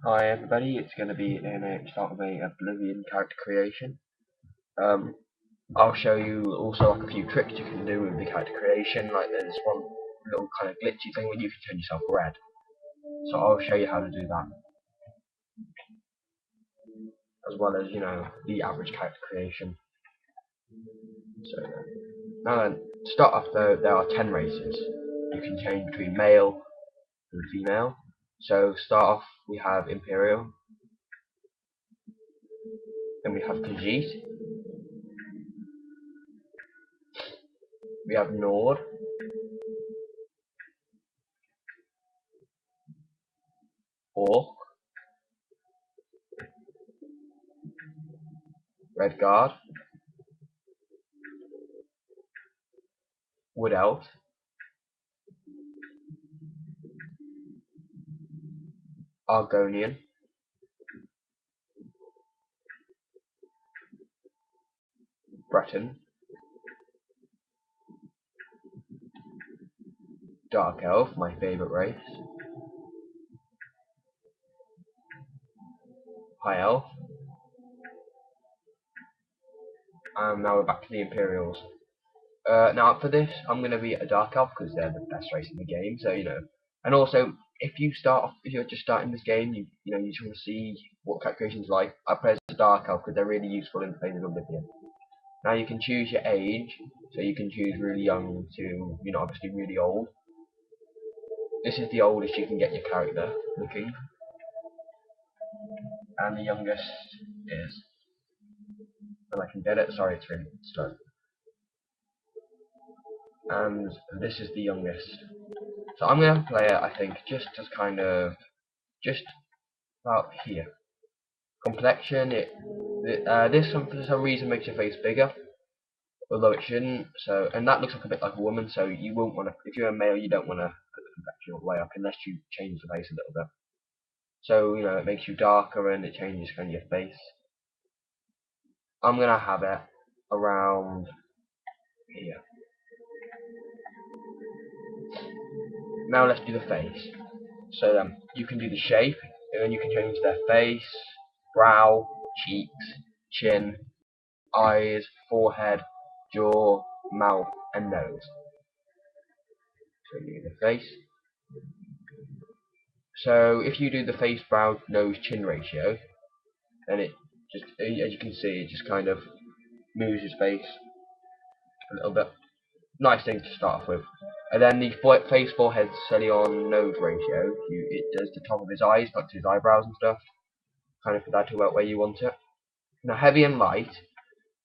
Hi everybody, it's going to be in a start of a Oblivion character creation. Um, I'll show you also like a few tricks you can do with the character creation. Like there's one little kind of glitchy thing where you can turn yourself red. So I'll show you how to do that, as well as the average character creation. So now then, to start off though, there are 10 races. You can change between male and female. So start off, we have Imperial, then we have Khajiit, we have Nord, Orc, Red Guard, Wood Elf, Argonian, Breton, Dark Elf, my favourite race, High Elf, and now we're back to the Imperials. Now for this, I'm going to be a Dark Elf because they're the best race in the game, so and also if you're just starting this game, you just want to see what character creation's like, I play as a Dark Elf because they're really useful in playing Oblivion. Now you can choose your age, so you can choose really young to, obviously really old. This is the oldest you can get your character looking, and the youngest is, and I can get it, sorry it's really slow, and this is the youngest. So I'm going to play it, I think, just as kind of, just about here. Complexion, this for some reason makes your face bigger, although it shouldn't, so, and that looks like a bit like a woman, so you won't want to, if you're a male, you don't want to put the complexion all the way up unless you change the face a little bit. So, it makes you darker and it changes kind of your face. I'm going to have it around here. Now let's do the face. So you can do the shape, and then you can change their face, brow, cheeks, chin, eyes, forehead, jaw, mouth, and nose. So you do the face. So if you do the face, brow, nose, chin ratio, then it just, as you can see, it just kind of moves his face a little bit. Nice thing to start off with. And then the face, forehead, cilion, nose ratio, it does the top of his eyes, up to his eyebrows and stuff. Kind of put that to about where you want it. Now heavy and light,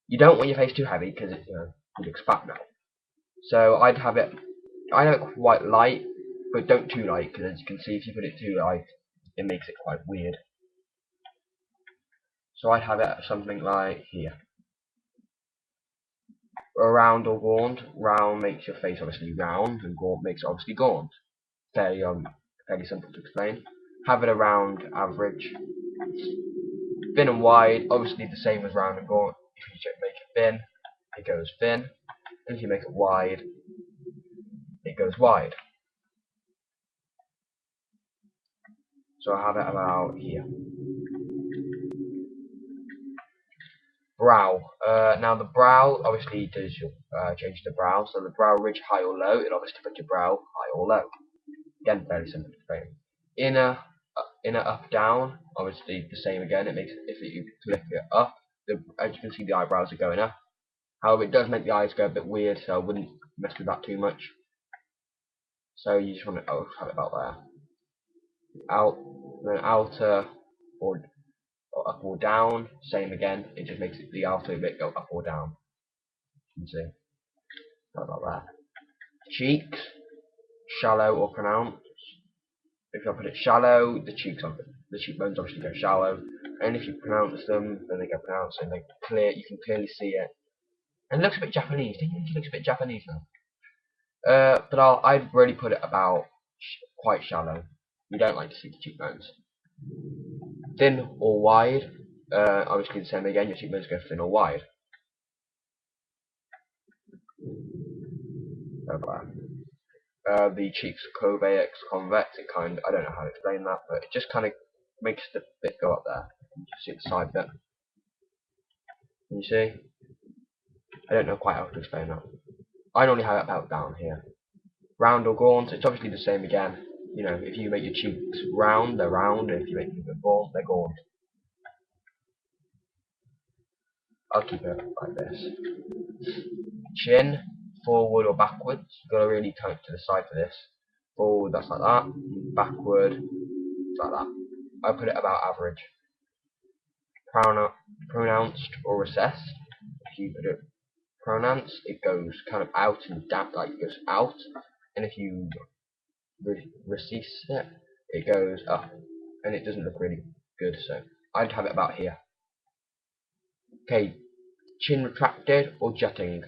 you don't want your face too heavy because it looks fat now. So I have it quite light, but don't too light because as you can see, if you put it too light, it makes it quite weird. So I'd have it at something like here. Round or gaunt. Round makes your face obviously round, and gaunt makes it obviously gaunt. Fairly simple to explain. Have it around average. Thin and wide, obviously the same as round and gaunt. If you make it thin, it goes thin. And if you make it wide, it goes wide. So I have it about here. Brow. Now the brow obviously does change the brow. So the brow ridge high or low, it obviously puts your brow high or low. Again, fairly simple to frame. Inner up down, obviously the same again. It makes if you click it up, as you can see the eyebrows are going up. However, it does make the eyes go a bit weird, so I wouldn't mess with that too much. So you just want to have it about there. Out, then outer or up or down, same again. It just makes the outer bit go up or down. You can see. How about that? Cheeks, shallow or pronounced. If I put it shallow, the cheekbones obviously go shallow, and if you pronounce them, then they go pronounced, and they clear. You can clearly see it, and it looks a bit Japanese. Don't you think it looks a bit Japanese now? But I'd really put it about quite shallow. You don't like to see the cheekbones. Thin or wide. Obviously the same again. Your cheekbones go thin or wide. The cheeks convex, convex. I don't know how to explain that, but it just kind of makes the bit go up there. You see the side bit. Can you see? I don't know quite how to explain that. I normally have it about down here. Round or gaunt, it's obviously the same again. You know, if you make your cheeks round, they're round, and if you make them gaunt, they're gaunt. I'll keep it like this. Chin, forward or backwards. You've got to really turn to the side for this. Forward, that's like that. Backward, it's like that. I put it about average. Pronounced or recessed. If you put it pronounced, it goes kind of out and down, like it goes out. And if you recess it, it goes up. And it doesn't look really good, so I'd have it about here. Okay, chin retracted or jutting.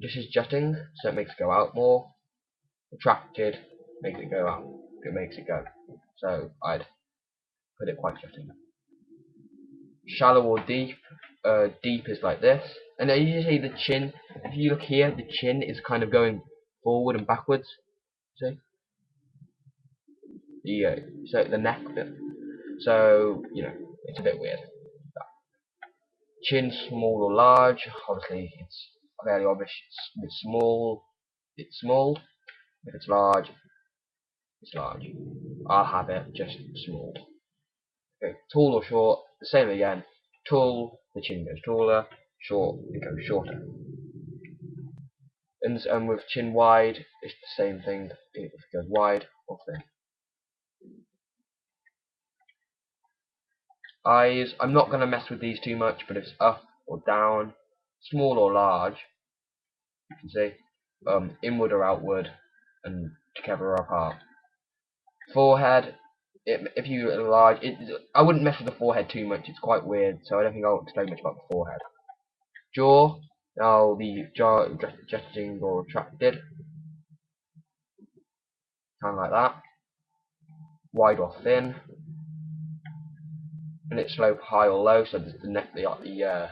This is jutting, so it makes it go out more. Retracted makes it go out. It makes it go. So I'd put it quite jutting. Shallow or deep. Deep is like this, and then you see the chin. If you look here, the chin is kind of going forward and backwards. See? So the neck bit. So you know, it's a bit weird. Chin small or large. Obviously, it's fairly obvious. It's small. It's small. If it's large, it's large. I'll have it just small. Okay, tall or short, the same again. Tall, the chin goes taller. Short, it goes shorter. And with chin wide, it's the same thing. If it goes wide or thin. Eyes, I'm not going to mess with these too much, but if it's up or down, small or large, you can see, inward or outward, and together or apart. Forehead, if you enlarge, I wouldn't mess with the forehead too much, it's quite weird, so I don't think I'll explain much about the forehead. Jaw, now the jaw jutting or retracted, kind of like that. Wide or thin, and it slope high or low, so the neck, the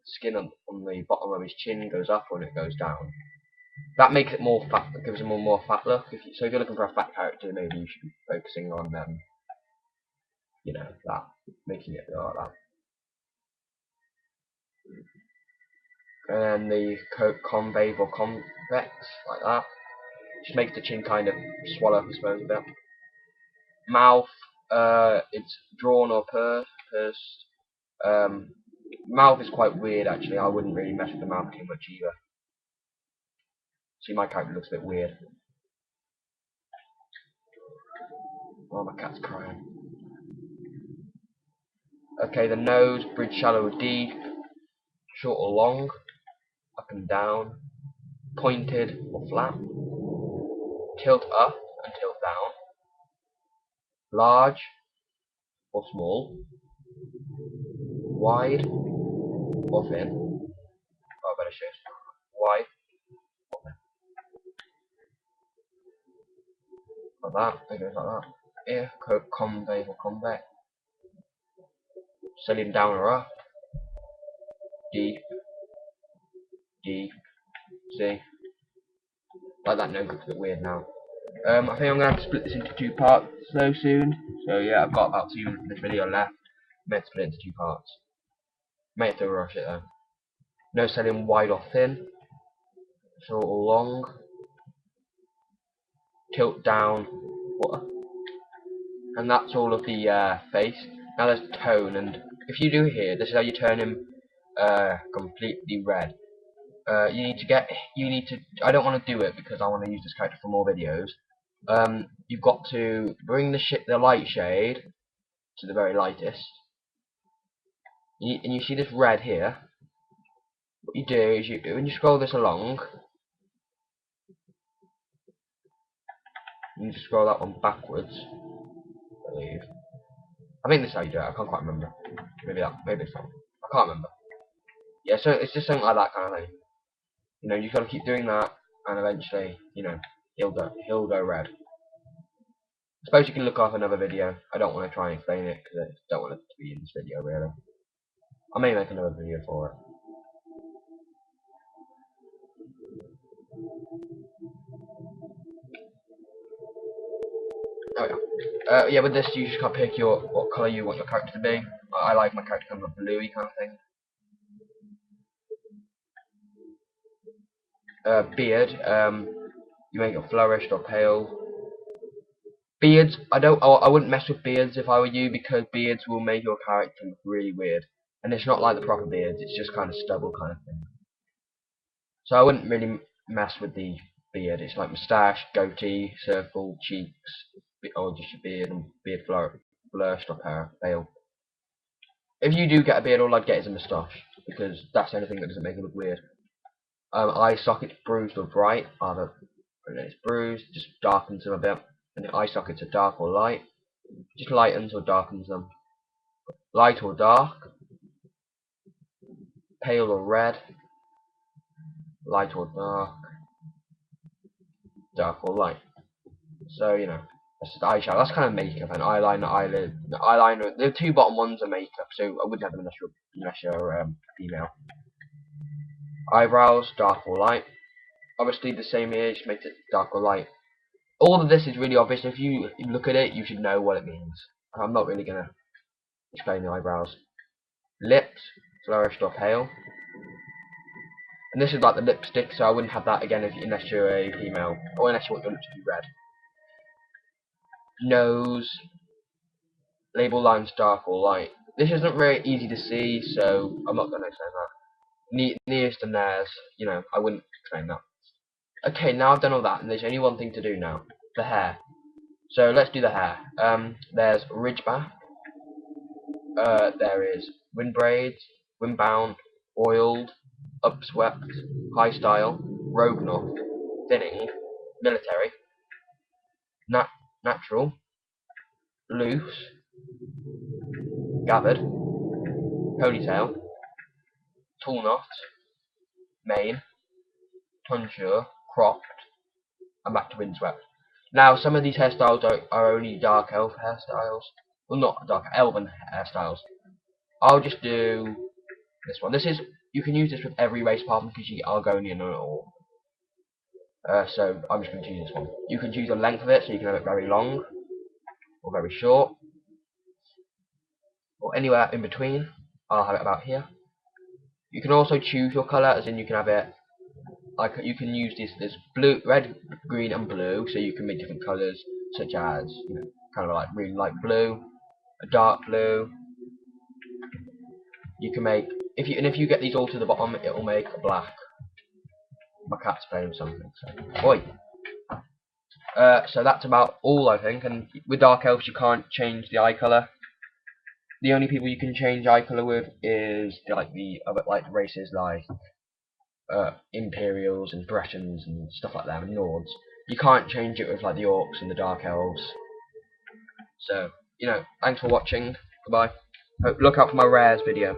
skin on the bottom of his chin goes up when it goes down. That makes it more fat, gives him a more fat look. So if you're looking for a fat character, maybe you should be focusing on you know, that, making it go like that. And then the concave or convex, like that. Just makes the chin kind of swell up, I suppose, a bit. Mouth, it's drawn or pursed. Mouth is quite weird, actually. I wouldn't really mess with the mouth too much either. See, my character looks a bit weird. Oh, my cat's crying. Okay, the nose, bridge shallow or deep, short or long, up and down, pointed or flat, tilt up and tilt down, large or small, wide or thin. Oh, I better show you. Wide or thin. Like that, it goes like that. Here, concave or convex. Sailing down or up, deep, deep, see? Like that nose looks a bit weird now. I think I'm going to have to split this into 2 parts so soon. So yeah, I've got about 2 minutes of this video left. I may have to split it into 2 parts. May have to rush it though. No setting wide or thin, short or long, tilt down, and that's all of the face. Now there's tone, and if you do here, this is how you turn him completely red. You need to, I don't want to do it because I want to use this character for more videos. You've got to bring the light shade to the very lightest, and you see this red here. What you do is when you scroll this along, you just scroll that one backwards, I believe. I think this is how you do it. I can't quite remember. Maybe it's not. I can't remember. Yeah, so it's just something like that kind of thing. You know, you've got to keep doing that, and eventually, you know, he'll go red. I suppose you can look up another video. I don't want to try and explain it because I don't want it to be in this video really. I may make another video for it. Oh yeah. Yeah, with this you just can't pick what colour you want your character to be. I like my character kind of bluey kind of thing. Beard, you make it flourished or pale. Beards, I wouldn't mess with beards if I were you, because beards will make your character look really weird. And it's not like the proper beards, it's just kind of stubble kind of thing. So I wouldn't really mess with the beard. It's like moustache, goatee, circle, cheeks, or just your beard and beard flourished or pale. If you do get a beard, all I'd get is a moustache, because that's the only thing that doesn't make it look weird. Eye sockets bruised or bright, either when it's bruised, just darkens them a bit. And the eye sockets are dark or light, just lightens or darkens them. Light or dark, pale or red, light or dark, dark or light. So, you know, that's just eyeshadow. That's kind of makeup, and eyeliner, eyelid, eyeliner. The two bottom ones are makeup, so I wouldn't have them unless you're female. Eyebrows, dark or light. Obviously, the same here, just makes it dark or light. All of this is really obvious. If you look at it, you should know what it means. I'm not really gonna explain the eyebrows. Lips, flourished or pale. And this is like the lipstick, so I wouldn't have that again unless you're a female, or unless you want your lips to be red. Nose, label lines dark or light. This isn't very easy to see, so I'm not going to explain that. Nearest and theirs, you know, I wouldn't explain that. Okay, now I've done all that, and there's only one thing to do now. The hair. So let's do the hair. There's ridgeback. There is wind braids, windbound, oiled, upswept, high style, rogue knot, thinning, military, natural, loose, gathered, ponytail, tall knot, mane, tonsure, cropped, and back to windswept. Now, some of these hairstyles are only dark elf hairstyles. Well, not dark elven hairstyles. I'll just do this one. You can use this with every race apart from because you get Argonian or so I'm just going to choose this one. You can choose the length of it, so you can have it very long or very short, or anywhere in between. I'll have it about here. You can also choose your colour, as in you can have it like you can use this blue, red, green, and blue, so you can make different colours, such as, you know, kind of like really light blue, a dark blue. You can make if you get these all to the bottom, it will make a black. My cat's playing something. So, oi. So that's about all, I think. And with dark elves, you can't change the eye color. The only people you can change eye color with is the other races like Imperials and Bretons and stuff like that, and Nords. You can't change it with like the Orcs and the Dark Elves. So, you know, thanks for watching. Goodbye. Look out for my rares video.